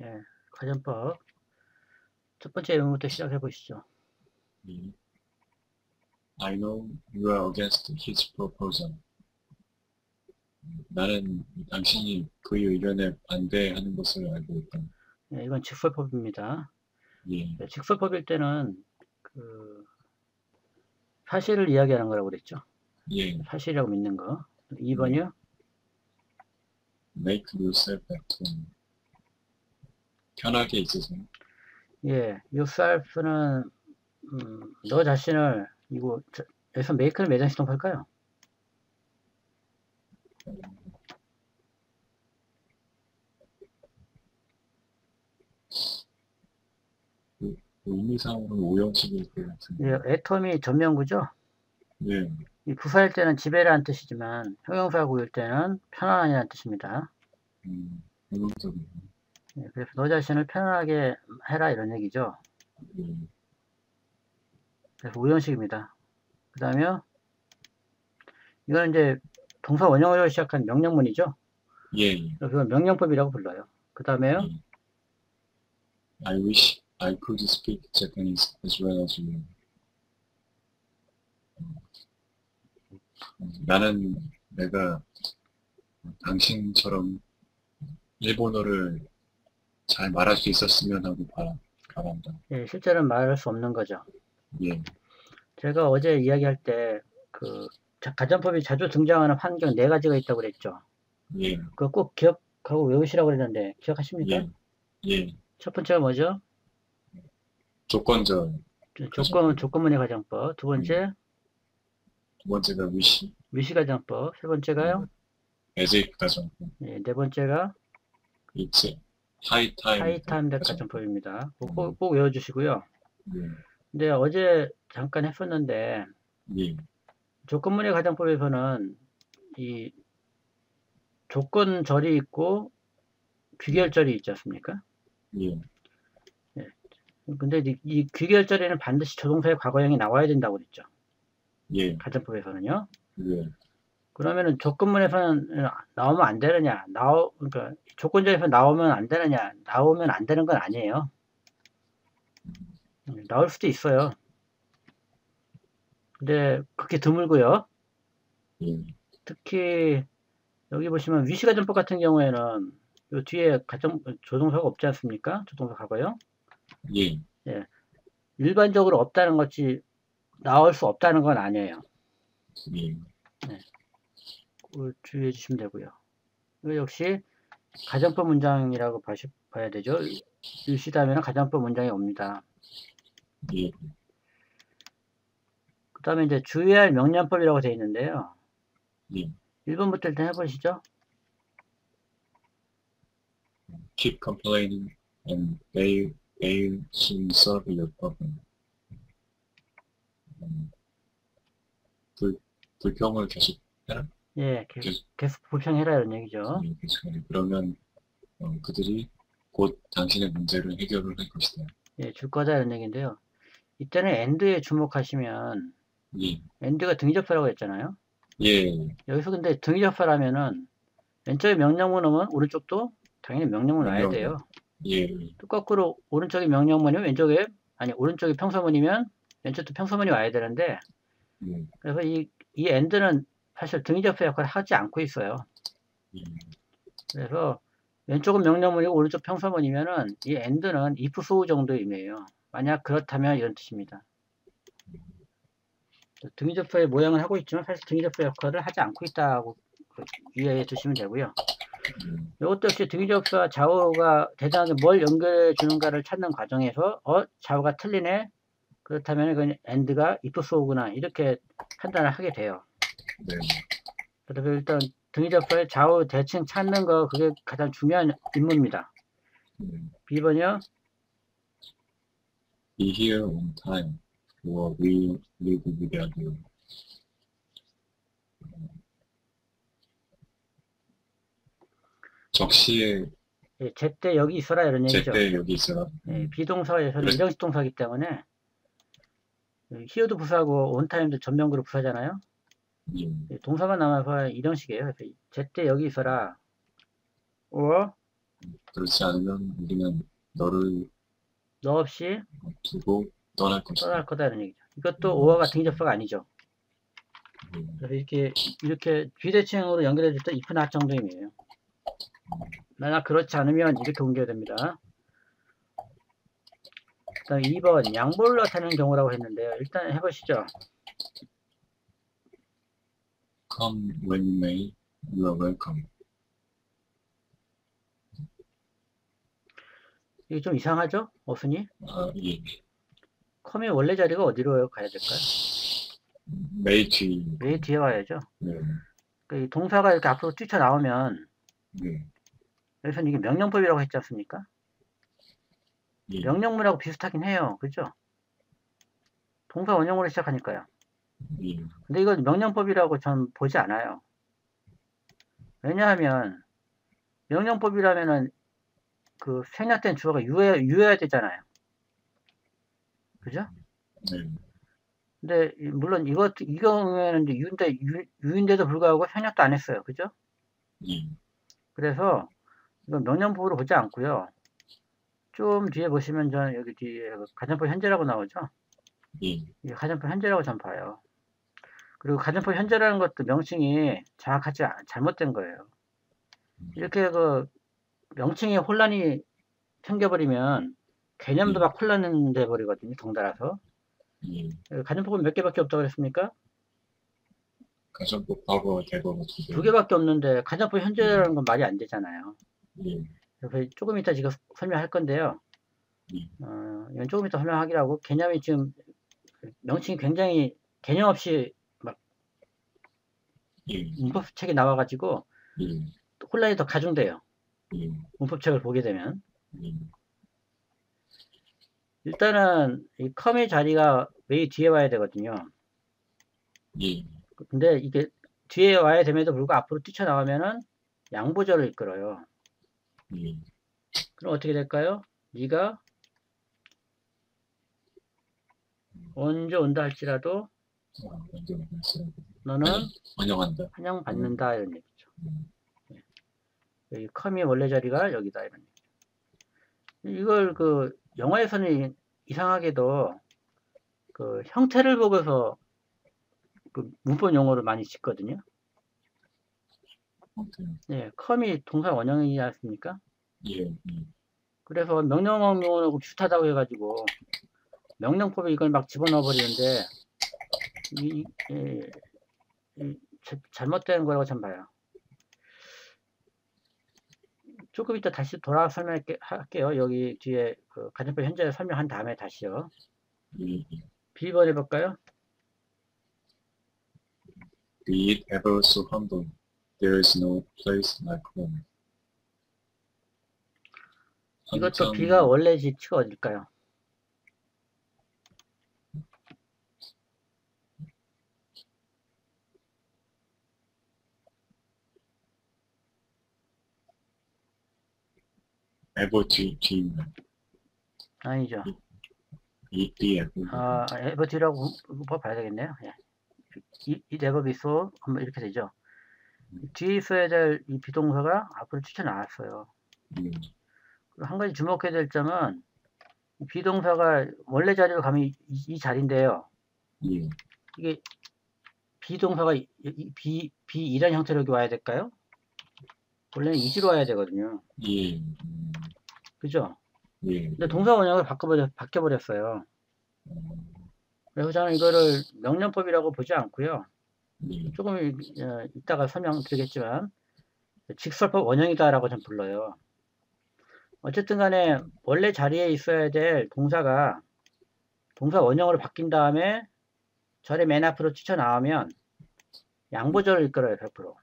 예, 가전법 첫 번째 내용부터 시작해 보시죠. 예. I know you are against his proposal. 나는 당신이 그의 의견에 반대하는 것을 알고 있다. 예, 이건 직설법입니다. 예, 예, 직설법일 때는 그 사실을 이야기하는 거라고 그랬죠. 예, 사실이라고 믿는 거. 예. 2번이요. Make yourself at home. 편하게 있으세요. 예, yourself는 너 자신을 이거 여기서 make는 매장 시동할까요? 그 의미상으로는 오형식일 것 같은데. 예, 애텀이 전면구죠. 예, 이 부사일 때는 지배라는 뜻이지만 형용사구일 때는 편안하냐는 뜻입니다. 의문적이네. 예, 그래서 너 자신을 편안하게 해라 이런 얘기죠. 예, 그래서 우형식입니다. 그 다음에 이거는 이제 동사 원형으로 시작한 명령문이죠. 예, 예, 그래서 그걸 명령법이라고 불러요. 그 다음에요. 예. I wish I could speak Japanese as well as you. 나는 내가 당신처럼 일본어를 잘 말할 수 있었으면 하고 바란다. 예, 실제로는 말할 수 없는 거죠. 예, 제가 어제 이야기할 때 그 가전법이 자주 등장하는 환경 네 가지가 있다고 그랬죠. 예, 그거 꼭 기억하고 외우시라고 그랬는데 기억하십니까? 예, 예. 첫 번째가 뭐죠? 조건적 가정법. 조건문의 가정법. 두 예. 번째 두 번째가 위시, 위시 가정법. 세 번째가요. as if 가정법. 예, 네 번째가 it's high time 하이타임 가정법. 가정법입니다. 꼭 외워주시고요. 예, 근데 어제 잠깐 했었는데 예, 조건문의 가정법에서는 이 조건절이 있고 귀결절이 있지 않습니까? 예, 예. 근데 이 귀결절에는 반드시 조동사의 과거형이 나와야 된다고 그랬죠. 예, 가정법에서는요. 예, 그러면은 조건문에서는 나오면 안 되느냐? 그러니까 조건절에서 나오면 안 되느냐? 나오면 안 되는 건 아니에요. 나올 수도 있어요. 근데 그렇게 드물고요. 예, 특히 여기 보시면 위시가정법 같은 경우에는 요 뒤에 조동사가 없지 않습니까? 조동사 과거요. 예, 예. 일반적으로 없다는 것이 나올 수 없다는 건 아니에요. 예, 네. 그걸 주의해 주시면 되고요. 이거 역시 가정법 문장이라고 봐야 되죠. 일시다면 가정법 문장이 옵니다. 예. 그 다음에 이제 주의할 명령법이라고 되어 있는데요. 예. 1번부터 일단 해보시죠. Keep complaining and they'll soon solve your problem. 불평을 계속 해라. 예, 계속, 계속 불평해라 이런 얘기죠. 예, 계속 해라. 그러면 그들이 곧 당신의 문제를 해결을 할 것이다. 예, 줄 거다 이런 얘기인데요. 이때는 end에 주목하시면 예, end가 등위접사라고 했잖아요. 예, 여기서 근데 등위접사라면은 왼쪽에 명령문 오면 오른쪽도 당연히 명령문 와야 명령, 돼요. 예, 똑같고 오른쪽에 명령문이면 오른쪽에 평서문이면 왼쪽도 평서문이 와야 되는데 예, 그래서 이 end는 사실 등위접사 역할을 하지 않고 있어요. 예, 그래서 왼쪽은 명령문이고 오른쪽 평서문이면은 이 end는 if so 정도의 의미예요. 만약 그렇다면 이런 뜻입니다. 등위접사의 모양을 하고 있지만 사실 등위접사 역할을 하지 않고 있다고 이해해 주시면 되고요. 이것도 역시 등위접사 좌우가 대단하게 뭘 연결해 주는가를 찾는 과정에서 좌우가 틀리네. 그렇다면 그 end가 if so구나 이렇게 판단을 하게 돼요. 네. 그래서 일단 등위접사의 좌우 대칭 찾는 거 그게 가장 중요한 임무입니다. B번이요. Be here on time, or we will be without you. 적시에 예, 제때 여기 있어라 이런 얘기죠. 제때 여기 있어라. 예, 비동사에서는 그래. 일형식 동사이기 때문에 히어도 부사고 온타임도 전면구로 부사잖아요. 예, 동사만 남아서 일형식이에요. 그래서 제때 여기 있어라. or 그렇지 않으면 우리는 너를 너 없이 두고 떠날 떠날 것이다. 거다 이런 얘기죠. 이것도 5화가 등접수가 아니죠. 예, 그래서 이렇게 비대칭으로 연결해 줄 때 if not 정도 의미예요. 만약 그렇지 않으면 이렇게 옮겨야 됩니다. 그다음 2번 양보를 나타내는 경우라고 했는데요. 일단 해보시죠. Come when you may, you are welcome. 이게 좀 이상하죠? 어순이? 아, 예. come의 원래 자리가 어디로 가야 될까요? may 뒤. 왜 뒤에 와야죠? 네, 이 동사가 이렇게 앞으로 뛰쳐나오면 네, 여기서는 이게 명령법이라고 했지 않습니까? 예, 명령문하고 비슷하긴 해요. 그죠? 동사 원형으로 시작하니까요. 예, 근데 이건 명령법이라고 전 보지 않아요. 왜냐하면 명령법이라면은 그 생략된 주어가 유해야 되잖아요. 그죠? 네, 근데 물론 이 경우에는 이제 유인데도 불구하고 생략도 안 했어요. 그죠? 예, 그래서 이건 명령법으로 보지 않고요. 좀 뒤에 보시면 전 여기 뒤에 가정법 현재라고 나오죠? 예, 이게 가정법 현재라고 전 봐요. 그리고 가정법 현재라는 것도 명칭이 정확하지 잘못된 거예요. 이렇게 그 명칭에 혼란이 생겨버리면 개념도 예, 막 혼란돼 버리거든요. 덩달아서. 예. 가정법은 몇 개밖에 없다고 그랬습니까? 가정법 과거 대거 두 두개. 개밖에 없는데 가정법 예, 현재라는 건 말이 안 되잖아요. 예, 그래서 조금 이따 지금 설명할 건데요. 예, 이건 조금 이따 설명하기로 하고 개념이 지금 명칭이 굉장히 개념 없이 막 예, 문법책에 나와가지고 예, 혼란이 더 가중돼요. 예, 문법책을 보게 되면. 예, 일단은 이 컴의 자리가 왜 뒤에 와야 되거든요. 예, 근데 이게 뒤에 와야 됨에도 불구하고 앞으로 뛰쳐나오면은 양보절을 이끌어요. 예. 그럼 어떻게 될까요? 네가 언제 온다 할지라도 완전 맞습니다. 너는 환영한다. 환영받는다 이런 얘기죠. 여기 컴의 원래 자리가 여기다 이런 얘기. 이걸 그 영화에서는 이상하게도 그 형태를 보고서 그 문법 용어를 많이 짓거든요. 네, 컴이 동사 원형이지 않습니까? 예, 예, 그래서 명령어하고 비슷하다고 해가지고 명령법에 이걸 막 집어넣어 버리는데 잘못된 거라고 전 봐요. 조금 이따 다시 돌아와 설명할게요. 여기 뒤에 그 가정법 현재 설명한 다음에 다시요. 예. B번 해볼까요? Be it ever so humble, there is no place like home. 이것도 한참 B가 원래 지치가 어딜까요? ever 뒤 아니죠. be ever. 에버디라고 봐야 되겠네요. 예. 이 에버비소 한번 이렇게 되죠. 뒤에 있어야 될 이 비동사가 앞으로 튀쳐나왔어요. 한 가지 주목해야 될 점은 비동사가 원래 자리로 가면 이 자리인데요. 예, 이게 비동사가 이런 형태로 여기 와야 될까요? 원래는 이지로 와야 되거든요. 예, 그죠? 예, 근데 동사 원형을 바뀌어버렸어요. 그래서 저는 이거를 명령법이라고 보지 않고요. 예, 조금 이따가 설명드리겠지만 직설법 원형이다라고 좀 불러요. 어쨌든 간에 원래 자리에 있어야 될 동사가 동사 원형으로 바뀐 다음에 절의 맨 앞으로 튀쳐나오면 양보절을 이끌어요. 100%.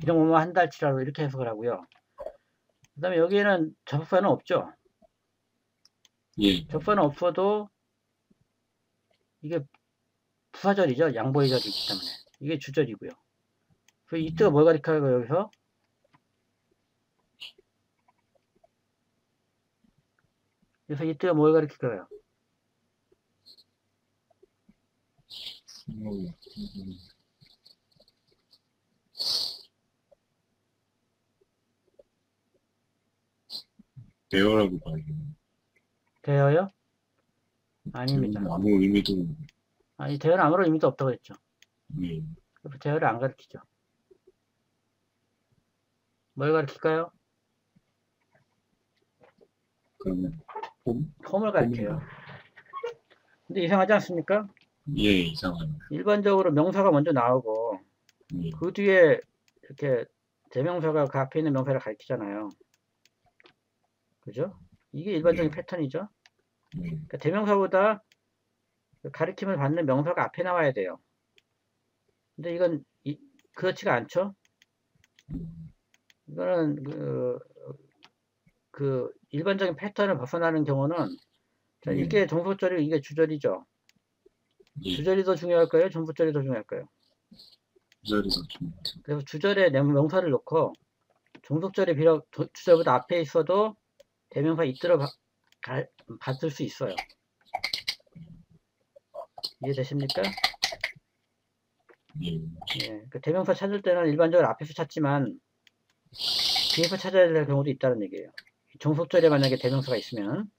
이런 뭐뭐 한다 할지라도 이렇게 해석을 하고요. 그 다음에 여기에는 접속사는 없죠. 예, 접속사는 없어도 이게 부사절이죠. 양보의 절이기 때문에. 이게 주절이고요. 그래서 이때가 뭘 가리켜요, 여기서? 그래서 이때가 뭘 가리킬까요? 대어라고 봐요. 되어요? 아닙니다. 대어는 아무 의미도, 아니, 대어는 아무런 의미도 없다고 했죠. 예, 그래서 대어를 안 가르치죠. 뭘 가르칠까요? 그러면, 홈? 홈을 가르쳐요. 홈인가? 근데 이상하지 않습니까? 예, 이상합니다. 일반적으로 명사가 먼저 나오고 예, 그 뒤에 이렇게 대명사가 그 앞에 있는 명사를 가리키잖아요. 그죠? 이게 일반적인 예, 패턴이죠. 예, 그러니까 대명사보다 가리킴을 받는 명사가 앞에 나와야 돼요. 근데 이건 그렇지가 않죠. 이거는 그 일반적인 패턴을 벗어나는 경우는 자, 예, 이게 종속절이 이게 주절이죠. 예, 주절이 더 중요할까요? 종속절이 더 중요할까요? 주절에서 좀, 그래서 주절에 명사를 넣고 종속절의 비록 주절보다 앞에 있어도 대명사 잇들어 받을 수 있어요. 이해되십니까? 예, 예, 그 대명사 찾을 때는 일반적으로 앞에서 찾지만 뒤에서 찾아야 될 경우도 있다는 얘기예요. 종속절에 만약에 대명사가 있으면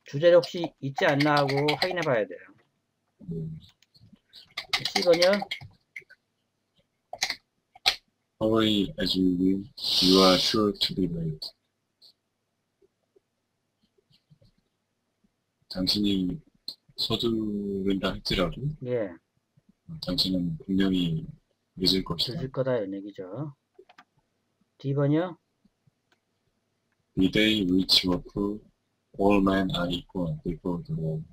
주절에 혹시 있지 않나 하고 확인해 봐야 돼요. C번요. Hurry as you will, you are sure to be late. 당신이 서두른다 할지라도, 예, 당신은 분명히 늦을 것이다. 늦을 거다 이런 얘기죠. D번요. The day which will prove all men are equal before the law.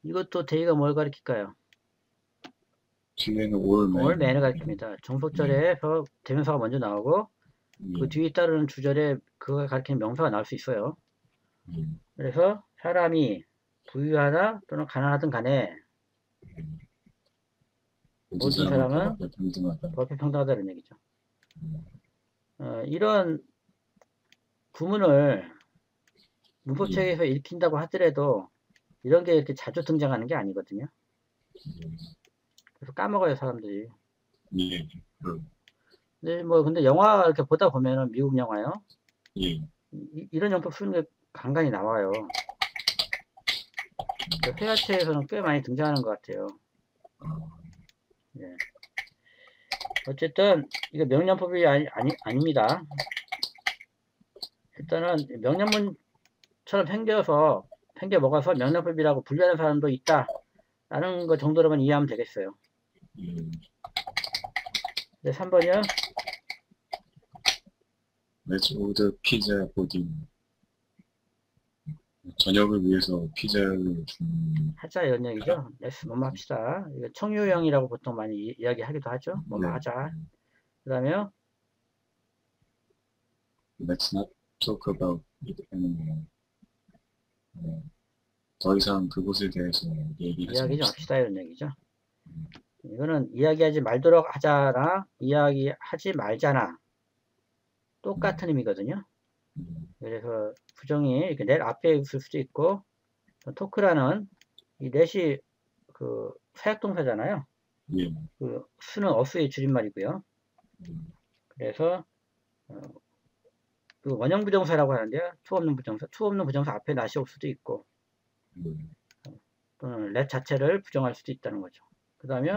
이것도 데이가 뭘 가리킬까요? 뒤에는 all men. all man을 가리킵니다. 종속절에서 대명사가 먼저 나오고 그 뒤에 따르는 주절에 그걸 가리키는 명사가 나올 수 있어요. 그래서 사람이 부유하다 또는 가난하든 간에 모든 사람은 법에 평등하다는 얘기죠. 이런 구문을 문법책에서 읽힌다고 하더라도 이런 게 이렇게 자주 등장하는 게 아니거든요. 그래서 까먹어요 사람들이. 예. 근데 근데 영화 이렇게 보다 보면은 미국 영화요. 예. 이런 영법 쓰는 게 간간히 나와요. 회화체에서는 꽤 많이 등장하는 것 같아요. 예. 어쨌든 이거 명령법이 아닙니다. 일단은 명령문처럼 생겨 먹어서 명령법이라고 분류하는 사람도 있다. 라는 거 정도로만 이해하면 되겠어요. 네, 3번이요. Let's order pizza for dinner. 저녁을 위해서 피자를 하자 이런 얘기죠. let's 뭐뭐 합시다. 이거 청유형이라고 보통 많이 이야기하기도 하죠. 뭐뭐 하자. 그 다음에요. Let's not talk about it anymore. 더 이상 그곳에 대해서 이야기 좀 합시다 이런 얘기죠. 이거는 이야기하지 말도록 하자나 이야기하지 말자나 똑같은 의미거든요. 그래서 부정이 이렇게 넷 앞에 있을 수도 있고 토크라는 이 넷이 그 사역동사잖아요. 그 수는 어수의 줄임말이고요. 그래서 그 원형부정사라고 하는데요. 투 없는 부정사 앞에 낫이 올 수도 있고 또는 렛 자체를 부정할 수도 있다는 거죠. 그 다음에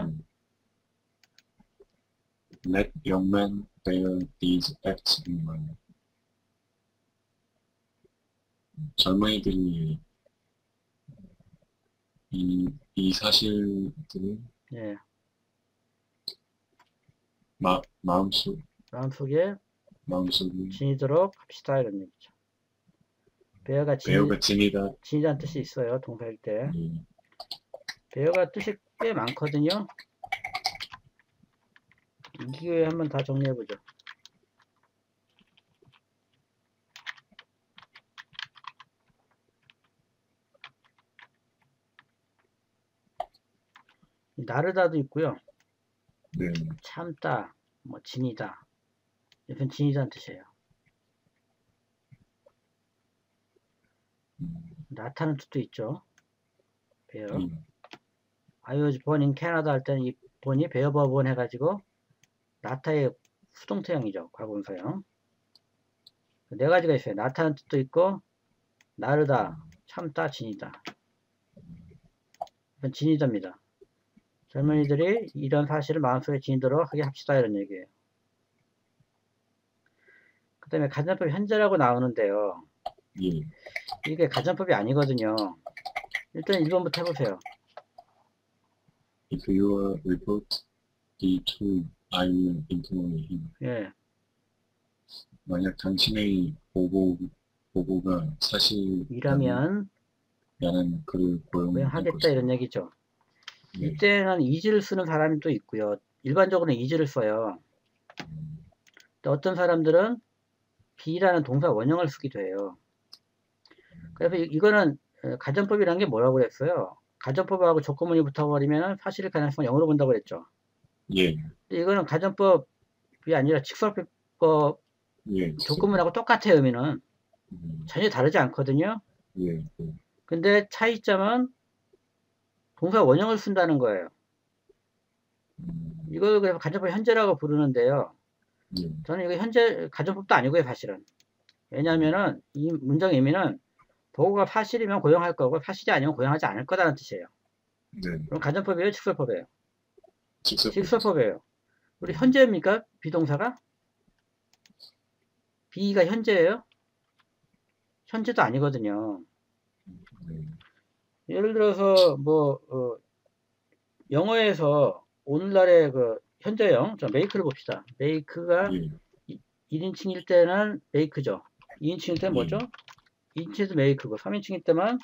Let young men bear these acts in mind. 젊은이들이 이 사실들을 예. 마음속에 지니도록 합시다 이런 얘기죠. 배어가 지니다는 뜻이 있어요. 동사일 때. 배어가 뜻이 꽤 많거든요. 이 기회에 한번 다 정리해보죠. 나르다도 있고요. 참다, 뭐 지니다. 이건 지니다는 뜻이에요. 나타는 뜻도 있죠. 배어. I was born in Canada 할 때는 이 본이 배어 버본 해가지고 나타의 수동태형이죠. 과거분사형. 네 가지가 있어요. 나타나는 뜻도 있고, 나르다, 참다, 지니다. 이건 지니다입니다. 젊은이들이 이런 사실을 마음속에 지니도록 하게 합시다. 이런 얘기예요. 그 다음에 가정법 현재라고 나오는데요. 예. 이게 가정법이 아니거든요. 일단 1번부터 해보세요. If your report be true, I will employ him. 예. 만약 당신의 보고가 사실이라면 이라면 나는 그를 고용할 고용하겠다 것이다. 이런 얘기죠. 예. 이때는 is를 쓰는 사람이 또 있고요. 일반적으로는 is를 써요. 또 어떤 사람들은 be라는 동사 원형을 쓰기도 해요. 그래서 이거는 가정법이라는 게 뭐라고 그랬어요? 가정법하고 조건문이 붙어버리면 사실일 가능성을 0으로 본다고 그랬죠. 예. 이거는 가정법이 아니라 직설법 예. 조건문하고 똑같아요. 의미는 전혀 다르지 않거든요. 예. 근데 차이점은 동사 원형을 쓴다는 거예요. 이걸 그래서 가정법 현재라고 부르는데요. 예. 저는 이거 현재 가정법도 아니고요, 사실은. 왜냐하면은 이 문장 의미는 보고가 사실이면 고용할 거고 사실이 아니면 고용하지 않을 거다는 뜻이에요. 네. 그럼 가정법이에요, 직설법이에요? 직설법. 직설법이에요. 우리 현재입니까? 비동사가? be가 현재예요? 현재도 아니거든요. 네. 예를 들어서 뭐 영어에서 오늘날의 그 현재형, 저 make를 봅시다. make가 예. 1인칭일 때는 make죠. 2인칭일 때는 뭐죠? 2인칭에도 make고 3인칭일 때만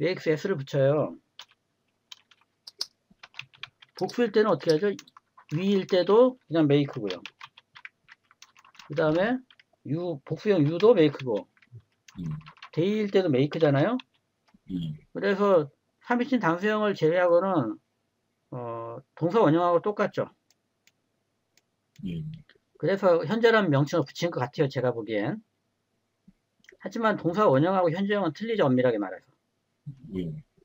makes s를 붙여요. 복수일 때는 어떻게 하죠? 위일 때도 그냥 make고요. 그 다음에 복수형 you도 make고 they일 때도 make잖아요. 그래서 3인칭 단수형을 제외하고는 동사 원형하고 똑같죠. 그래서 현재라는 명칭을 붙인 것 같아요. 제가 보기엔. 하지만 동사 원형하고 현재형은 틀리죠. 엄밀하게 말해서.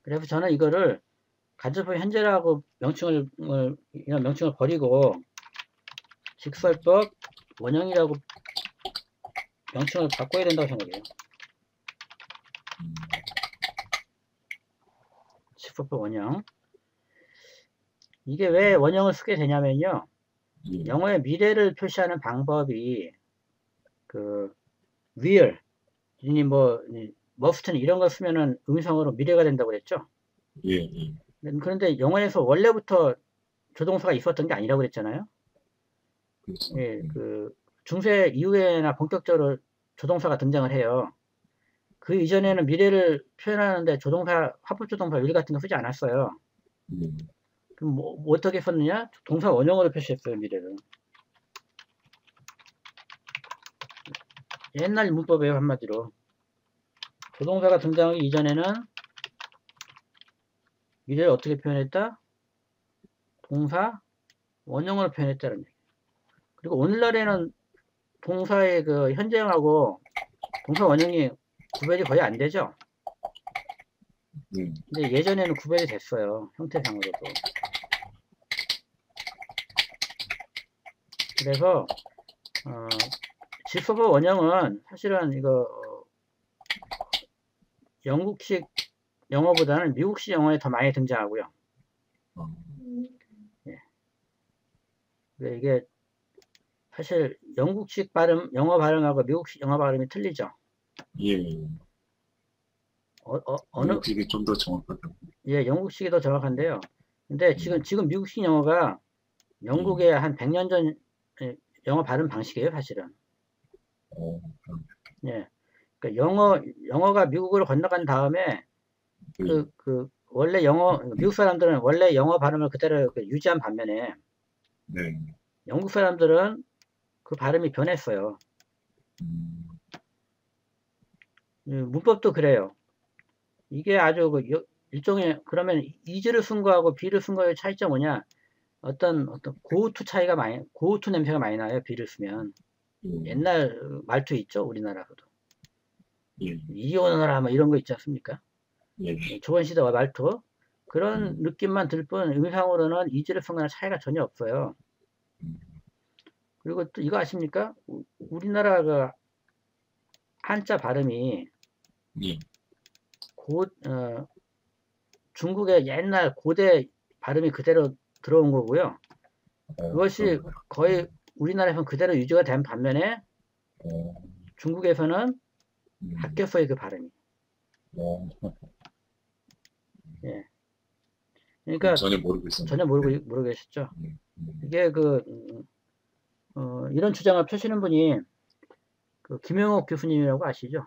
그래서 저는 이거를 간접법 현재라고 이런 명칭을 버리고 직설법 원형이라고 명칭을 바꿔야 된다고 생각해요. 직설법 원형. 이게 왜 원형을 쓰게 되냐면요. 영어의 미래를 표시하는 방법이 그 will, must는 이런 거 쓰면은 음성으로 미래가 된다고 그랬죠. 그런데 영어에서 원래부터 조동사가 있었던 게 아니라고 그랬잖아요. 예, 그 중세 이후에나 본격적으로 조동사가 등장을 해요. 그 이전에는 미래를 표현하는데 조동사, 화법조동사 will 같은 거 쓰지 않았어요. 그럼 뭐 어떻게 썼느냐? 동사 원형으로 표시했어요, 미래를. 옛날 문법이에요, 한마디로. 조동사가 등장하기 이전에는 미래를 어떻게 표현했다? 동사 원형으로 표현했다는 얘기예요. 그리고 오늘날에는 동사의 그 현재형하고 동사 원형이 구별이 거의 안 되죠. 근데 예전에는 구별이 됐어요. 형태상으로도. 그래서 직설법 원형은 사실은 이거 영국식 영어보다는 미국식 영어에 더 많이 등장하고요. 예. 이게 사실 영국식 발음, 영어 발음하고 미국식 영어 발음이 틀리죠. 영국식이 좀 더 정확하다고. 예, 영국식이 더 정확한데요. 근데 지금 미국식 영어가 영국의 한 100년 전 영어 발음 방식이에요, 사실은. 예. 그러니까 영어가 미국으로 건너간 다음에 원래 미국 사람들은 원래 영어 발음을 그대로 유지한 반면에 영국 사람들은 그 발음이 변했어요. 문법도 그래요. 이게 아주 일종의 그러면 is를 쓴 거하고 be를 쓴 거의 차이점 뭐냐? 어떤 고우투 냄새가 많이 나요. be를 쓰면. 옛날 말투 있죠, 우리나라로도. 이리 오너라 뭐 이런 거 있지 않습니까? 조선시대와 말투. 그런 느낌만 들 뿐 의미상으로는 is를 쓴 거랑 차이가 전혀 없어요. 그리고 또 이거 아십니까? 우리나라가 한자 발음이 예. 중국의 옛날 고대 발음이 그대로 들어온 거고요. 그것이 거의 우리나라에서는 그대로 유지가 된 반면에 중국에서는 바뀌었어요, 그 발음이. 예. 그러니까 전혀 모르고 있었는데. 전혀 모르고 계셨죠. 이게 이런 주장을 펴시는 분이 그 김영옥 교수님이라고 아시죠?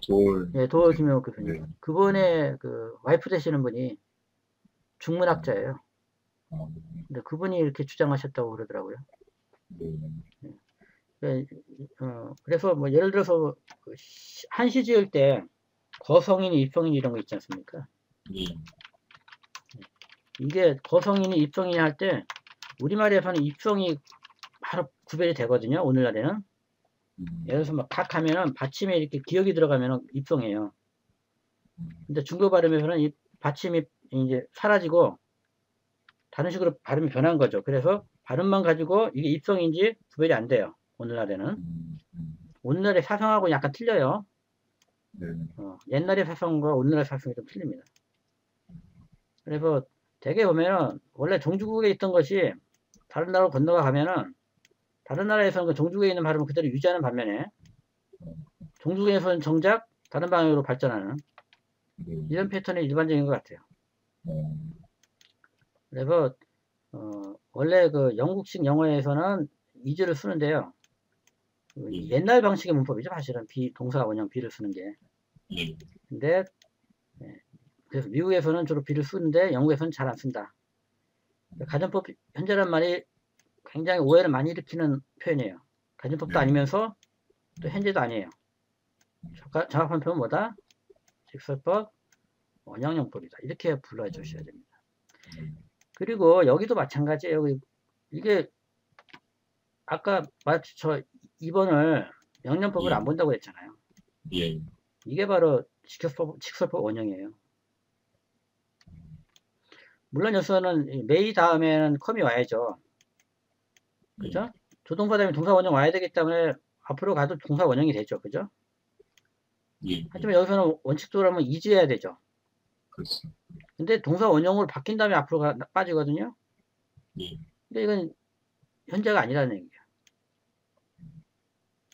도올. 예, 도올 김영옥 교수님. 네. 그분의 그 와이프 되시는 분이 중문학자예요. 근데 그분이 이렇게 주장하셨다고 그러더라고요. 그래서 뭐 예를 들어서 한시 지을 때 거성인이 입성인이 이런 거 있지 않습니까? 이게 거성인이 입성인이 할 때 우리말에서는 입성이 바로 구별이 되거든요. 오늘날에는. 예를 들어서 막 각 하면은 받침에 이렇게 기역이 들어가면은 입성이에요. 근데 중국 발음에서는 이 받침이 이제 사라지고 다른 식으로 발음이 변한 거죠. 그래서 발음만 가지고 이게 입성인지 구별이 안 돼요. 오늘날에는. 오늘날의 사성하고 약간 틀려요. 옛날의 사성과 오늘날의 사성이 좀 틀립니다. 그래서 대개 보면은 원래 종주국에 있던 것이 다른 나라로 건너가 가면은 다른 나라에서는 그 종주국에 있는 발음을 그대로 유지하는 반면에 종주국에서는 정작 다른 방향으로 발전하는 이런 패턴이 일반적인 것 같아요. 그래서 원래 그 영국식 영어에서는 이즈를 쓰는데요. 옛날 방식의 문법이죠. 사실은 동사 원형 be를 쓰는 게. 근데 그래서 미국에서는 주로 be를 쓰는데 영국에서는 잘 안 쓴다. 가정법 현재란 말이 굉장히 오해를 많이 일으키는 표현이에요. 가정법도 아니면서 또 현재도 아니에요. 정확한 표현은 뭐다? 직설법, 원형용법이다. 이렇게 불러주셔야 됩니다. 그리고 여기도 마찬가지예요. 이게 아까 저 2번을 명령법을 안 본다고 했잖아요. 이게 바로 직설법 원형이에요. 물론 여기서는 메이 다음에는 컴이 와야죠. 그죠? 조동사 다음에 동사 원형 와야 되기 때문에 앞으로 가도 동사 원형이 되죠. 그죠? 하지만 여기서는 원칙적으로 하면 이즈해야 되죠. 근데 동사 원형으로 바뀐 다음에 앞으로 빠지거든요. 근데 이건 현재가 아니라는 얘기예요.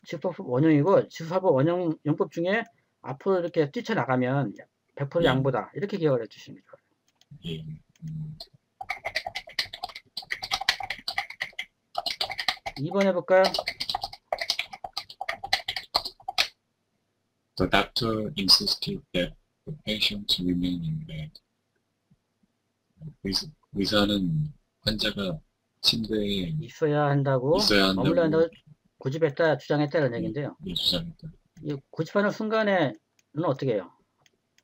직설법 원형이고 직설법 원형 용법 중에 앞으로 이렇게 뛰쳐나가면 100% 양보다 이렇게 기억을 해주시면 좋아요. 2번 해볼까요? The doctor insisted that the patient remain in bed. 의사는 환자가 침대에 있어야 한다고 머물러야 한다고 고집했다, 주장했다는 얘기인데요. 주장했다. 이 고집하는 순간에는 어떻게 해요?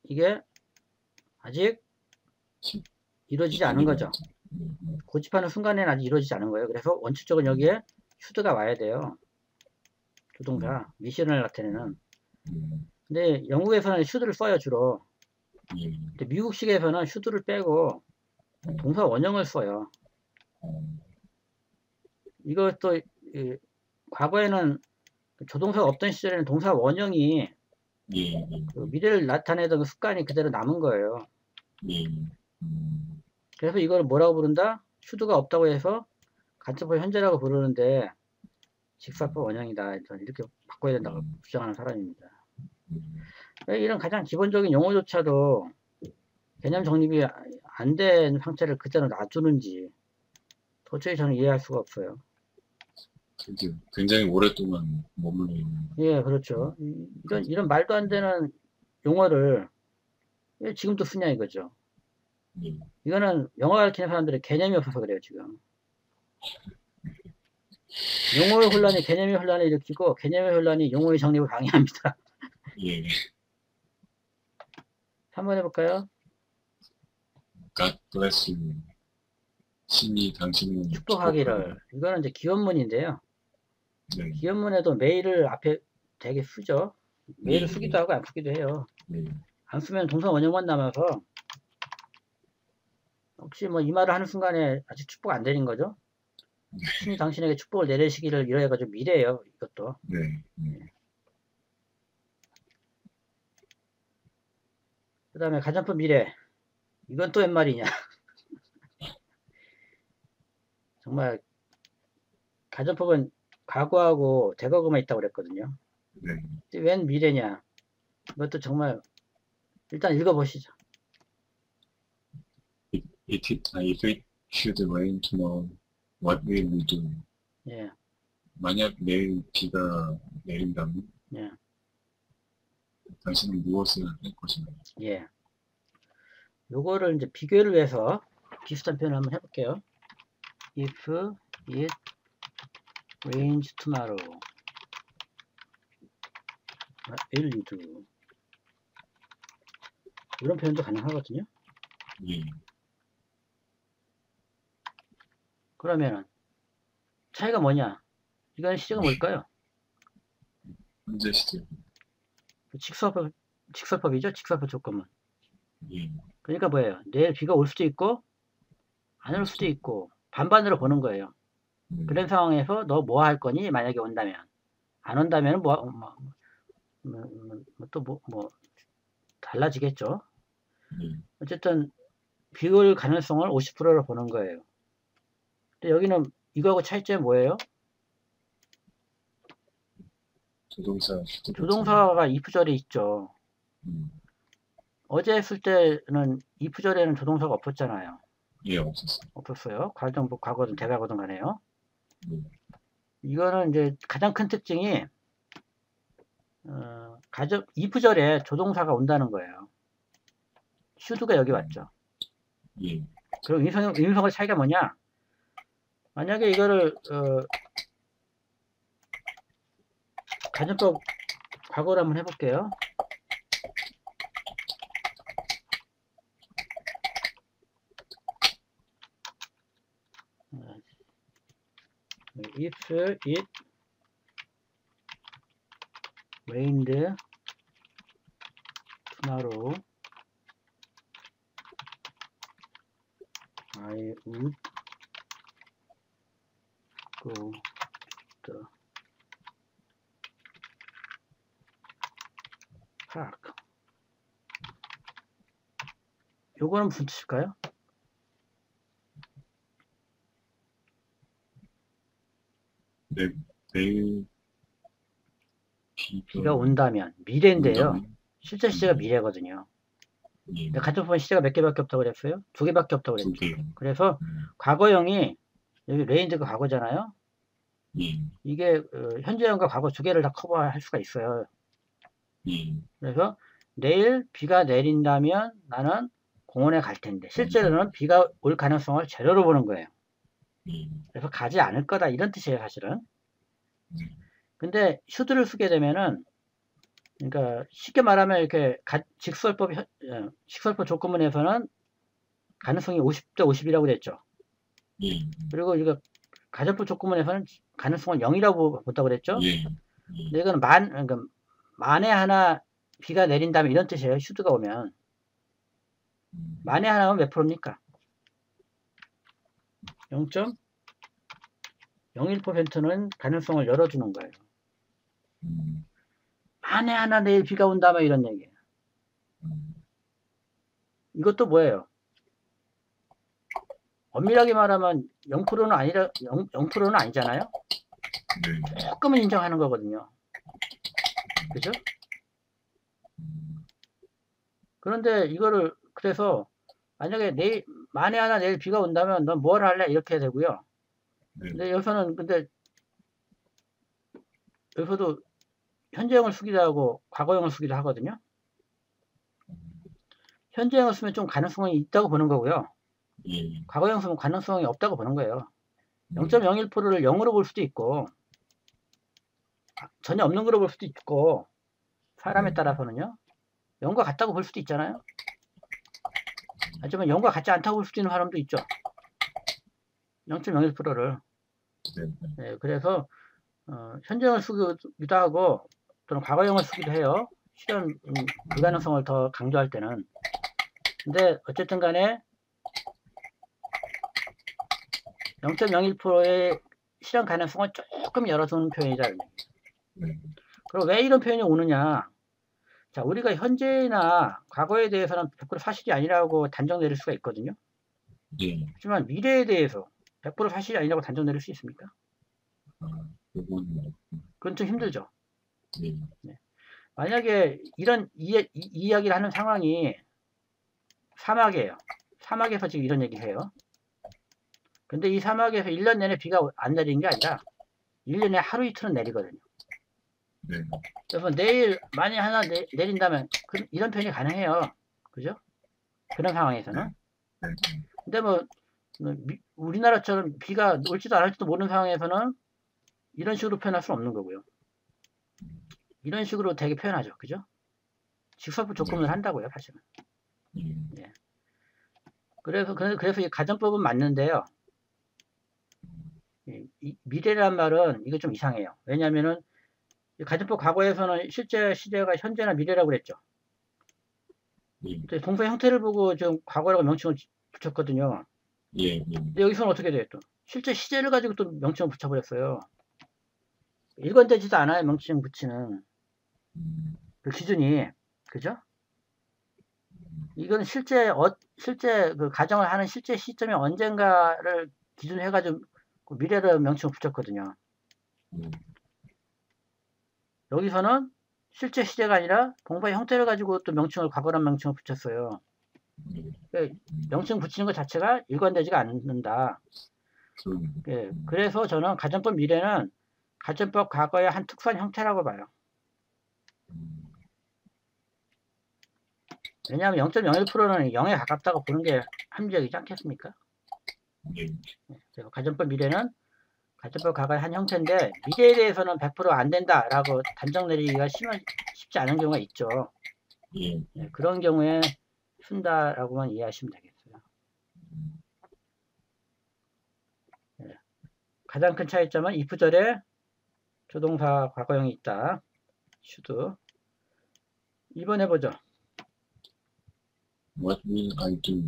이게 아직 이루어지지 않은 거죠. 고집하는 순간에는 아직 이루어지지 않은 거예요. 그래서 원칙적으로 여기에 슈드가 와야 돼요. 조동사, 미션을 나타내는. 근데 영국에서는 슈드를 써요, 주로. 근데 미국식에서는 슈드를 빼고 동사 원형을 써요. 이것도 과거에는 조동사가 없던 시절에는 동사 원형이 그 미래를 나타내던 그 습관이 그대로 남은 거예요. 그래서 이걸 뭐라고 부른다? 슈드가 없다고 해서 간접법 현재라고 부르는데 직설법 원형이다. 이렇게 바꿔야 된다고 주장하는 사람입니다. 이런 가장 기본적인 용어조차도 개념 정립이 안 된 상태를 그대로 놔두는지 도저히 저는 이해할 수가 없어요. 굉장히 오랫동안 머물러 있는. 예, 그렇죠. 이런 말도 안 되는 용어를 왜 지금도 쓰냐 이거죠. 이거는 영어 가르치는 사람들의 개념이 없어서 그래요, 지금. 용어의 혼란이 개념의 혼란을 일으키고 개념의 혼란이 용어의 정립을 방해합니다. 3번 해볼까요? God bless you. 신이 당신을 축복하기를. 이거는 이제 기원문인데요. 기원문에도 메일을 앞에 되게 쓰죠. 메일을 쓰기도 하고 안 쓰기도 해요. 안 쓰면 동사 원형만 남아서 혹시 뭐 이 말을 하는 순간에 아직 축복 안 되는 거죠. 신이 당신에게 축복을 내리시기를 이래가지고 미래예요. 이것도. 그 다음에 가정법 미래. 이건 또 웬 말이냐. 정말 가정법은 과거하고 대과거만 있다고 그랬거든요. 네. 웬 미래냐. 이것도 정말 일단 읽어보시죠. If it should rain tomorrow, what will you do? 예, 만약 내일 비가 내린다면 예, 당신은 무엇을 할 것인가? 예. 요거를 이제 비교를 위해서 비슷한 표현을 한번 해볼게요. If it rains tomorrow, what will you do? 이런 표현도 가능하거든요. 예. 그러면은 차이가 뭐냐? 이건 시제가 뭘까요? 현재 시제. 직설법이죠. 직설법 조건문. 예. 그러니까 뭐예요? 내일 비가 올 수도 있고 안 올 수도 있고 반반으로 보는 거예요. 그런 상황에서 너 뭐 할 거니? 만약에 온다면. 안 온다면 달라지겠죠. 어쨌든 비 올 가능성을 50%로 보는 거예요. 근데 여기는 이거하고 차이점이 뭐예요? 조동사가 if절에 있죠. 어제 했을 때는 if절에는 조동사가 없었잖아요. 예, 없었어요. 없었어요. 과거든 대과거든 간에요. 이거는 이제 가장 큰 특징이 if절에 조동사가 온다는 거예요. should가 여기 왔죠. 예. 그리고 인성의 차이가 뭐냐? 만약에 이거를 가정법 과거로 한번 해볼게요. If it rained tomorrow, I would go to the park. 요거는 무슨 뜻일까요? 내일 비가 온다면 미래인데요. 실제 시제가 미래거든요. 근데 가정법은 시제가 몇 개밖에 없다고 그랬어요? 2개밖에 없다고 그랬죠. 그래서 과거형이 여기 레인드가 과거잖아요. 이게 현재형과 과거 2개를 다 커버할 수가 있어요. 그래서 내일 비가 내린다면 나는 공원에 갈 텐데 실제로는 비가 올 가능성을 제로로 보는 거예요. 그래서 가지 않을 거다 이런 뜻이에요 사실은. 근데 should를 쓰게 되면은 그러니까 쉽게 말하면 이렇게 직설법 조건문에서는 가능성이 50대 50이라고 그랬죠. 그리고 이거 가정법 조건문에서는 가능성을 0이라고 본다고 그랬죠. 근데 이건 그러니까 만에 하나 비가 내린다면 이런 뜻이에요. should가 오면 만에 하나면 몇 프로입니까? 0.01%는 가능성을 열어주는 거예요. 만에 하나 내일 비가 온다면 이런 얘기예요. 이것도 뭐예요? 엄밀하게 말하면 0%는 아니라 0%는 아니잖아요. 조금은 인정하는 거거든요. 그죠? 그런데 이거를 그래서 만약에 만에 하나 내일 비가 온다면 넌 뭘 할래? 이렇게 되고요. 근데 여기서도 현재형을 쓰기도 하고 과거형을 쓰기도 하거든요. 현재형을 쓰면 좀 가능성이 있다고 보는 거고요. 과거형 쓰면 가능성이 없다고 보는 거예요. 0.01%를 0으로 볼 수도 있고 전혀 없는 거로 볼 수도 있고 사람에 따라서는요. 0과 같다고 볼 수도 있잖아요. 하지만 0과 같지 않다고 볼 수도 있는 사람도 있죠. 0.01%를. 네, 그래서 현재형을 쓰기도 하고 또는 과거형을 쓰기도 해요. 실현 불가능성을 더 강조할 때는. 근데 어쨌든 간에 0.01%의 실현 가능성을 조금 열어두는 표현이다. 그리고 왜 이런 표현이 오느냐. 자, 우리가 현재나 과거에 대해서는 100% 사실이 아니라고 단정 내릴 수가 있거든요. 예. 하지만 미래에 대해서 100% 사실이 아니라고 단정 내릴 수 있습니까? 그건, 그건 좀 힘들죠. 예. 네. 만약에 이런 이야기를 하는 상황이 사막이에요. 사막에서 지금 이런 얘기를 해요. 근데 이 사막에서 1년 내내 비가 안 내리는 게 아니라 1년에 하루 이틀은 내리거든요. 네. 그래서 내일 만약 하나 내린다면 이런 표현이 가능해요. 그죠? 그런 상황에서는. 네. 근데 뭐 우리나라처럼 비가 올지도 안 올지도 모르는 상황에서는 이런 식으로 표현할 수는 없는 거고요. 이런 식으로 되게 표현하죠. 그죠? 직설부 조건을 한다고요, 사실은. 예. 그래서 이 가정법은 맞는데요. 이 미래란 말은 이거 좀 이상해요. 왜냐면은 가정법 과거에서는 실제 시제가 현재나 미래라고 그랬죠. 동사 형태를 보고 좀 과거라고 명칭을 붙였거든요. 근데 여기서는 어떻게 돼요? 또 실제 시제를 가지고 또 명칭을 붙여버렸어요. 일관되지도 않아요, 명칭 붙이는 그 기준이. 그죠? 이건 실제 그 가정을 하는 실제 시점이 언젠가를 기준으로 해가지고 그 미래를 명칭을 붙였거든요. 여기서는 실제 시제가 아니라 동사의 형태를 가지고 또 명칭을 과거란 명칭을 붙였어요. 그러니까 명칭 붙이는 것 자체가 일관되지가 않는다. 예, 그래서 저는 가정법 미래는 가정법 과거의 한 특수한 형태라고 봐요. 왜냐하면 0.01%는 0에 가깝다고 보는 게 합리적이지 않겠습니까? 그래서 가정법 미래는 가정법 과거의 한 형태인데 미래에 대해서는 100%안 된다라고 단정 내리기가 쉽지 않은 경우가 있죠. 예, 그런 경우에 쓴다라고만 이해하시면 되겠어요. 예, 가장 큰 차이점은 if절에 조동사 과거형이 있다. should. 2번 해보죠. What will I do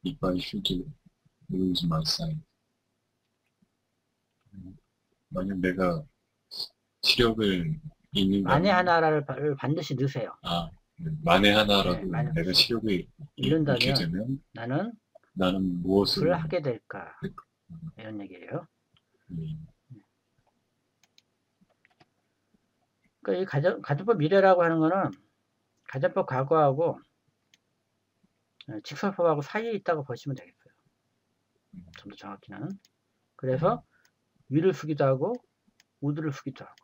if I should lose my sight? 만약 내가 시력을 잃는다면 만에 하나를 반드시 넣으세요. 만에 하나라도 네, 내가 시력을 잃는다면 잃게 되면 나는 무엇을 하게 될까? 이런 얘기예요. 그러니까 이 가정법 미래라고 하는 거는 가정법 과거하고 직설법하고 사이에 있다고 보시면 되겠어요. 좀 더 정확히는. 그래서 위를 쓰기도 하고 우드를 쓰기도 하고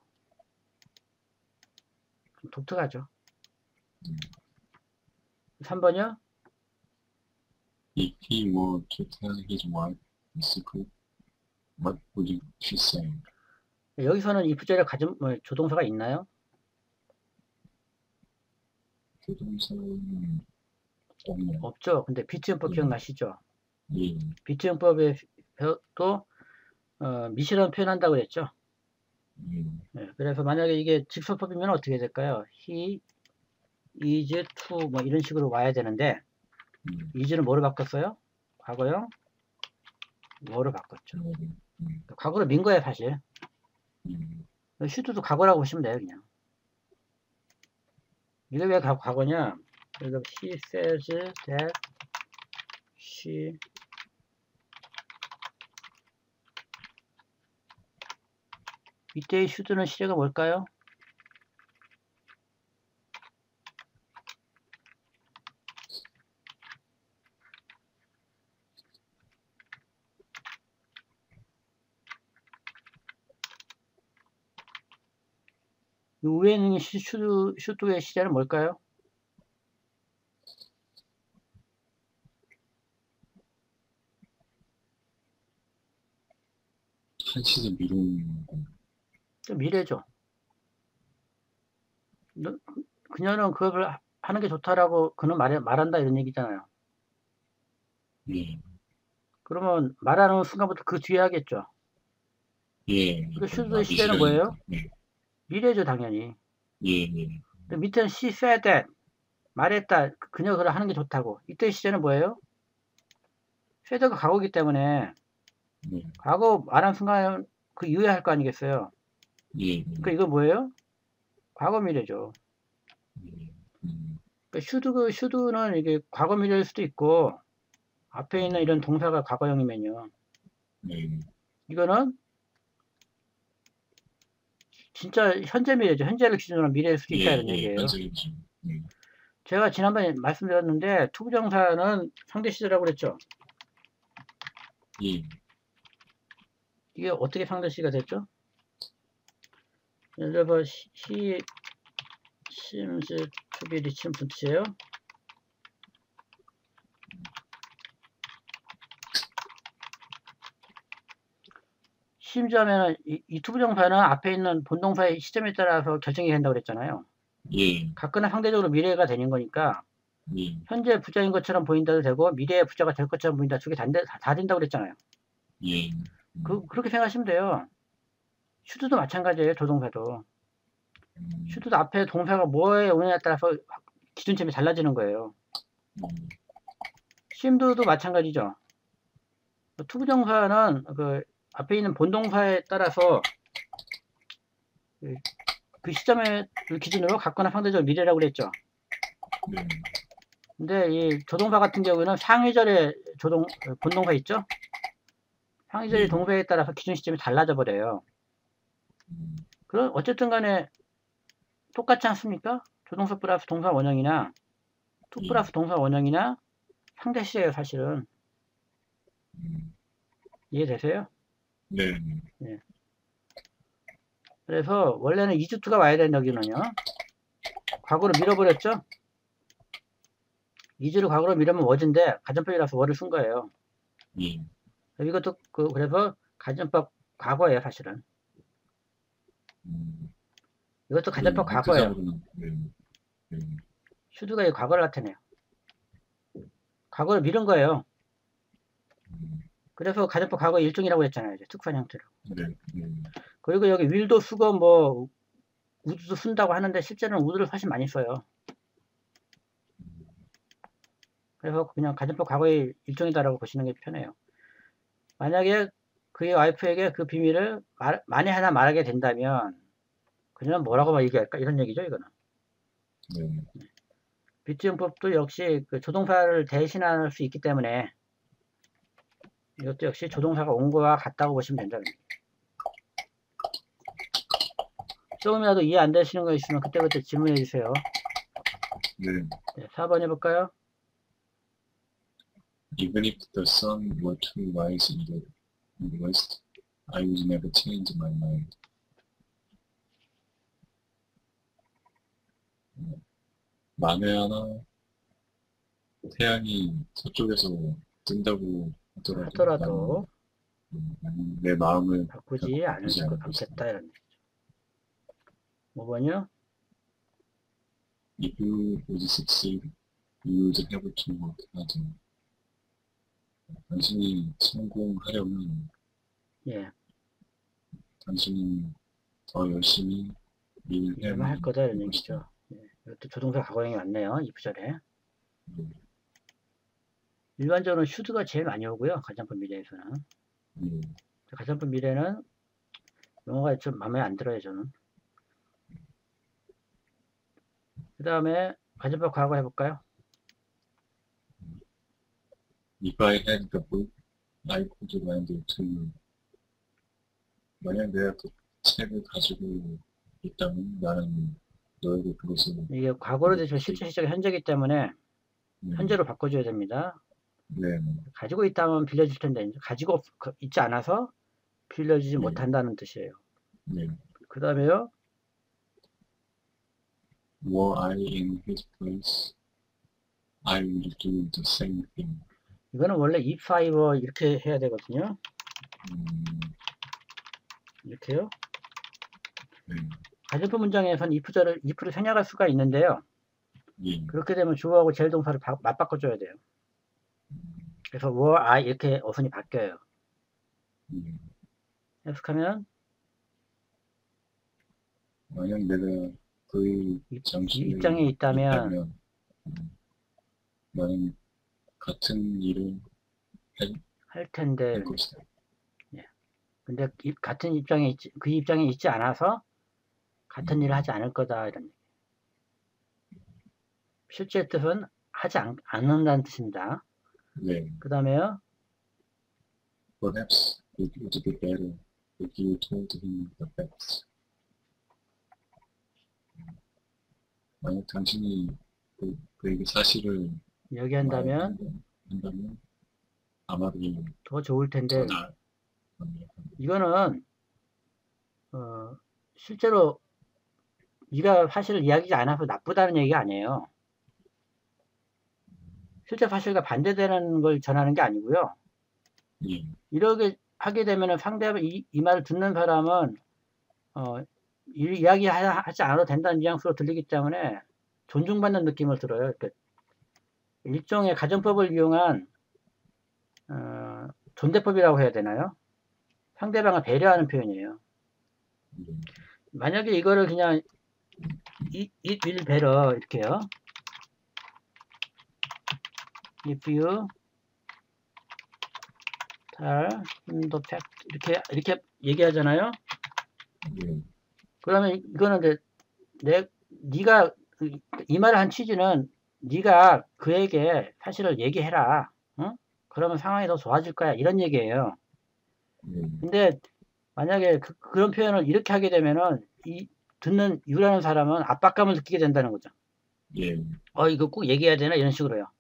좀 독특하죠. 3번이요. If he were to tell his wife the secret, what would she say? 여기서는 if절에 조동사가 있나요? 조동사는 없네요. 없죠. 근데 비트용법 기억나시죠? 예. 비트용법에도 미시런 표현한다고 그랬죠. 네, 그래서 만약에 이게 직설법이면 어떻게 될까요? He is to 뭐 이런 식으로 와야 되는데 is는 뭐로 바꿨어요? 과거형 뭐로 바꿨죠. 과거로 민 거예요, 사실. should도 과거라고 보시면 돼요, 그냥. 이게 왜 과거냐? 그래서 she says that she 이때의 should는 시제가 뭘까요? 위에 있는 should의 시제는 뭘까요? 한시는 미루는 미래죠. 그녀는 그걸 하는 게 좋다라고 그는 말한다 이런 얘기잖아요. 그러면 말하는 순간부터 그 뒤에 하겠죠. 그 should의 시제는 뭐예요? 미래죠, 당연히. 밑에는 she said that 말했다. 그녀가 그걸 하는 게 좋다고. 이때 시제는 뭐예요? said가 과거이기 때문에 과거 말한 순간 그 이후에 할 거 아니겠어요? 그러니까 이거 뭐예요? 과거 미래죠. 슈드는 이게 과거 미래일 수도 있고, 앞에 있는 이런 동사가 과거형이면요. 네. 이거는 진짜 현재 미래죠. 현재를 기준으로 한 미래일 수도 있다, 예, 이런 예, 얘기예요. 현재이죠. 네. 제가 지난번에 말씀드렸는데, 투부정사는 상대 시제라고 그랬죠. 예, 이게 어떻게 상대 시가 됐죠? 예를 들어, he seems to be rich 분치예요. 심지어는 이 투부정사는 앞에 있는 본동사의 시점에 따라서 결정이 된다고 그랬잖아요. 예, 가끔은 상대적으로 미래가 되는 거니까 예, 현재 부자인 것처럼 보인다도 되고 미래의 부자가 될 것처럼 보인다. 두 개 다 된다고 그랬잖아요. 예, 그렇게 생각하시면 돼요. 슈드도 마찬가지예요. 조동사도. 슈드도 앞에 동사가 뭐에 오느냐에 따라서 기준점이 달라지는 거예요. 심드도 마찬가지죠. 투부정사는 그 앞에 있는 본동사에 따라서 그 시점의 기준으로 갖거나 상대적 미래라고 그랬죠. 네, 근데 이 조동사 같은 경우는 상위절의 본동사 있죠? 상위절의 동사에 따라서 기준 시점이 달라져 버려요. 그럼 어쨌든 간에 똑같지 않습니까? 조동사 플러스 동사 원형이나 투 플러스 동사 원형이나 상대 시제예요, 사실은. 이해되세요? 네, 네. 그래서 원래는 이즈투가 와야 되는 여기는요. 과거로 밀어버렸죠? 이즈를 과거로 밀으면 워즈인데 가정법이라서 워를 쓴 거예요. 예, 이것도 그래서 가정법 과거예요, 사실은. 이것도 가정법 과거예요. 슈드가 이 과거를 나타내요. 과거를 밀은 거예요. 그래서 가정법 과거 일종이라고 했잖아요. 이제 특수한 형태로. 네, 그리고 여기 윌도 쓰고 뭐 우드도 쓴다고 하는데 실제로는 우드를 훨씬 많이 써요. 그래서 그냥 가정법 과거의 일종이다라고 보시는 게 편해요. 만약에 그의 와이프에게 그 비밀을 만에 하나 말하게 된다면 그녀는 뭐라고 얘기할까? 이런 얘기죠, 이거는. 네, 빗지음법도 역시 그 조동사를 대신할 수 있기 때문에 이것도 역시 조동사가 온 거와 같다고 보시면 된다는 얘기예요. 조금이라도 이해 안 되시는 거 있으면 그때그때 질문해 주세요. 네. 네, 4번 해볼까요? Even if the sun were to rise in the west, I would never change my mind. 만에 하나 태양이 서쪽에서 뜬다고 하더라도 내 마음을 바꾸지 않겠다 이런 얘기죠. 5번이요? If you would succeed, you would have to work harder. 당신이 성공하려면 예, 당신이 더 열심히 일을 해야만 할 거다 이런 얘기죠. 예, 이것도 조동사 과거형이 맞네요. 이 부절에. 일반적으로 슈드가 제일 많이 오고요. 가정법 미래에서는. 가정법 미래는 용어가 좀 마음에 안 들어요, 저는. 그 다음에 가정법 과거 해볼까요? If I had the book, I could lend it to you. 만약 내가 그 책을 가지고 있다면 나는 너에게 그것을 이게 과거로 되죠. 실제 시제가 현재이기 때문에 현재로 바꿔줘야 됩니다. 네. 가지고 있다면 빌려줄 텐데 가지고 있지 않아서 빌려주지 못한다는 뜻이에요. 네. 그 다음에요. Were I in his place, I would do the same thing. 이거는 원래 if I were 이렇게 해야 되거든요. 이렇게요. 가정법 문장에서는 if를 생략할 수가 있는데요. 그렇게 되면 주어하고 제일 동사를 맞바꿔줘야 돼요. 그래서 were I 이렇게 어순이 바뀌어요. 해석하면 만약 내가 그의 입장에 있다면 나는 같은 일을 할 텐데. 할 것이다. 예. 근데 같은 그 입장에 있지 않아서 같은 일을 하지 않을 거다 이런 얘기. 실제 뜻은 하지 않는다는 뜻입니다. 네. 그 다음에요. Perhaps it would be better if you told him the facts. 만약 당신이 그에게 사실을 얘기한다면 한다면 아마도 더 좋을 텐데, 더 나을 이거는 실제로 네가 사실을 이야기하지 않아서 나쁘다는 얘기가 아니에요. 실제 사실과 반대되는 걸 전하는 게 아니고요. 예. 이렇게 하게 되면 상대방 이 말을 듣는 사람은 이야기하지 않아도 된다는 뉘앙스로 들리기 때문에 존중받는 느낌을 들어요. 그러니까 일종의 가정법을 이용한 존대법이라고 해야 되나요? 상대방을 배려하는 표현이에요. 만약에 이거를 그냥 it will better 이렇게요. If you tell him the fact 이렇게 얘기하잖아요. 그러면 이거는 이제 네가 이 말을 한 취지는 네가 그에게 사실을 얘기해라. 응? 그러면 상황이 더 좋아질 거야. 이런 얘기예요. 근데 만약에 그런 표현을 이렇게 하게 되면은 이 듣는 유라는 사람은 압박감을 느끼게 된다는 거죠. 예. 이거 꼭 얘기해야 되나 이런 식으로요.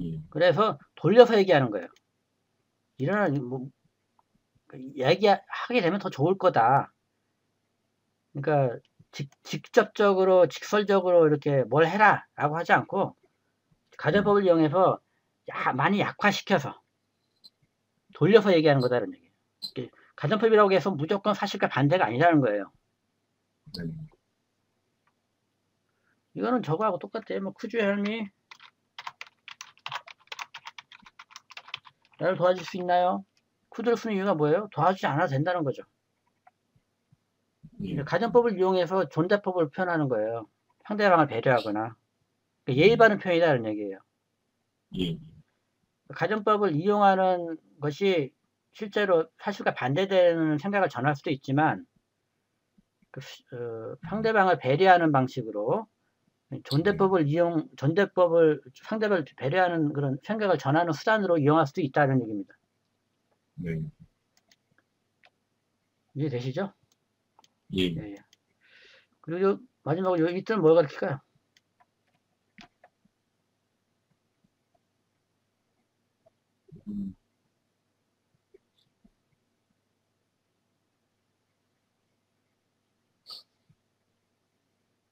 예. 그래서 돌려서 얘기하는 거예요. 이런 얘기하게 되면 더 좋을 거다. 그러니까 직접적으로 직설적으로 이렇게 뭘 해라라고 하지 않고 가정법을 이용해서 많이 약화시켜서 돌려서 얘기하는 거다라는 얘기예요. 가정법이라고 해서 무조건 사실과 반대가 아니라는 거예요. 이거는 저거하고 똑같아요. 뭐 could you help me? 나를 도와줄 수 있나요? could를 쓰는 이유가 뭐예요? 도와주지 않아도 된다는 거죠. 가정법을 이용해서 존대법을 표현하는 거예요. 상대방을 배려하거나 예의 바른 표현이라는 얘기예요. 가정법을 이용하는 것이 실제로 사실과 반대되는 생각을 전할 수도 있지만 상대방을 배려하는 방식으로 존대법을 상대방을 배려하는 그런 생각을 전하는 수단으로 이용할 수도 있다는 얘기입니다. 네. 이해되시죠? 예. 예. 그리고 마지막으로 이 뜻은 뭘 가르칠까요?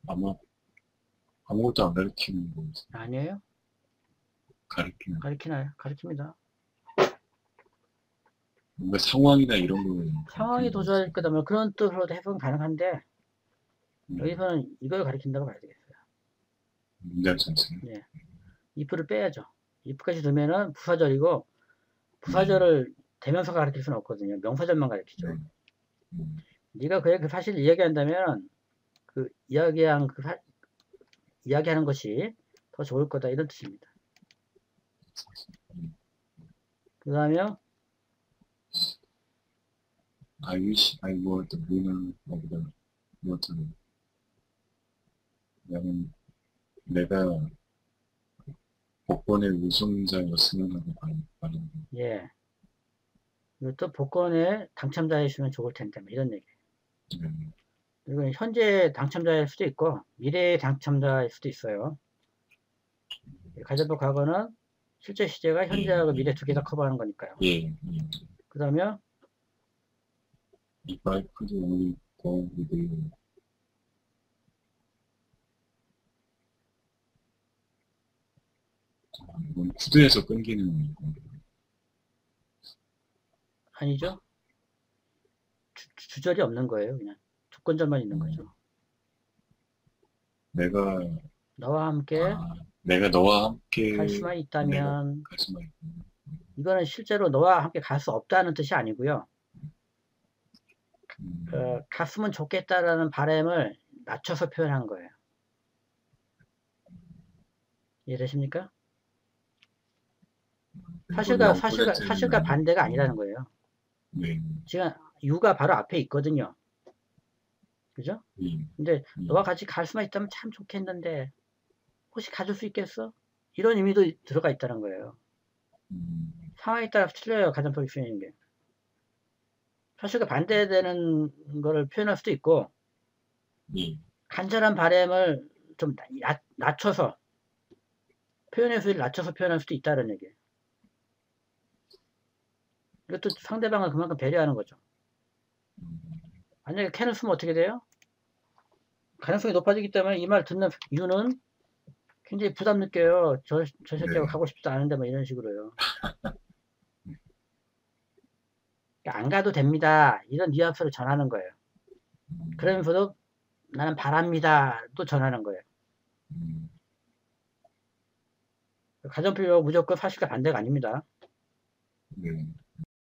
아마 아무것도 안 가르치는 거 아니에요? 가르치나요? 가르칩니다. 뭔가 상황이나 이런 거 상황이 도저할 거다면 그런 뜻으로도 해석은 가능한데 여기서는 이걸 가르친다고 봐야 되겠어요. 문장 전체는? 네. if를 빼야죠. if까지 두면은 부사절이고 부사절을 대명사가 가르칠 수는 없거든요. 명사절만 가르치죠. 네가 그 사실을 이야기한다면 그 이야기하는 것이 더 좋을 거다 이런 뜻입니다. 그 다음에 I wish I were the winner of the lottery. 나는 내가 복권의 우승자였으면 하고 말하는 거. 예. 이것도 복권에 당첨자이시면 좋을 텐데 뭐 이런 얘기. 이건 현재 당첨자일 수도 있고 미래의 당첨자일 수도 있어요. 가정법 과거는 실제 시제가 현재하고 미래 두 개 다 커버하는 거니까요. 그 다음에 If I could only go with you. 이건 구두에서 끊기는 아니죠. 주절이 없는 거예요. 그냥 조건절만 있는 거죠. 내가 너와 함께 갈 수만 있다면 이거는 실제로 너와 함께 갈 수 없다는 뜻이 아니고요. 갔으면 좋겠다라는 바람을 낮춰서 표현한 거예요. 이해되십니까? 사실과 반대가 아니라는 거예요. 지금 유가 바로 앞에 있거든요. 그죠? 근데 너와 같이 갈 수만 있다면 참 좋겠는데 혹시 가질 수 있겠어? 이런 의미도 들어가 있다는 거예요. 상황에 따라서 틀려요. 가정폭력 표현인 게. 사실과 반대되는 거를 표현할 수도 있고 예. 간절한 바람을 좀 낮춰서 표현의 수위를 낮춰서 표현할 수도 있다는 얘기예요. 이것도 상대방을 그만큼 배려하는 거죠. 만약에 캔을 쓰면 어떻게 돼요? 가능성이 높아지기 때문에 이 말 듣는 이유는 굉장히 부담 느껴요. 저 새끼하고 네. 가고 싶지도 않은데 뭐 이런 식으로요. 그러니까 안 가도 됩니다. 이런 뉘앙스를 전하는 거예요. 그러면서도 나는 바랍니다. 또 전하는 거예요. 가정폭력 무조건 사실과 반대가 아닙니다. 네.